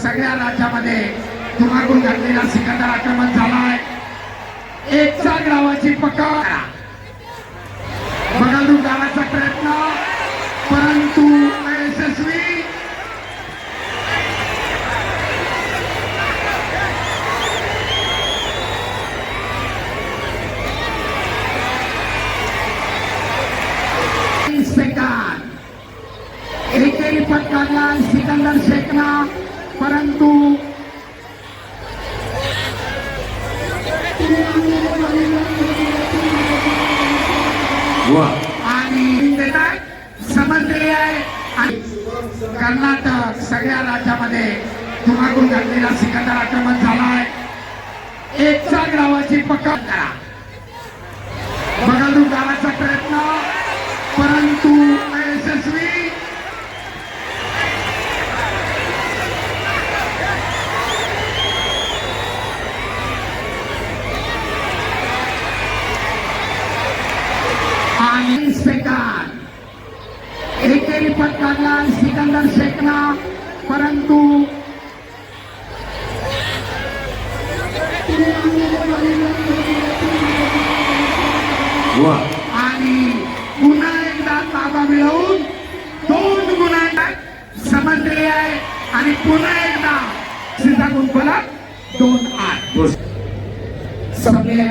सगळ्या राज्यामध्ये धुमाकूळ घातलेला सिकंदर आक्रमण झालाय। एकचा गावाची पकड बगालू गावाचा प्रयत्न परंतु अयशस्वी। एकेरी पटकावला सिकंदर शेखना परंतु आणि समजले आहे। कर्नाटक सगळ्या राज्यामध्ये धुमाकूळ घातलेला सिकंदर आक्रमण झालाय। एकचा गावाची पकड करा बगालू गावाचा प्रयत्न परंतु अयशस्वी। आणि सेकंद एकेरी पटकावला सिकंदर शेखना परंतु आणि पुन्हा एकदा ताबा मिळवून 2 गुणांना समजले आहे आणि पुन्हा एकदा सीधा गुण फलक 2-8 संपलेल्या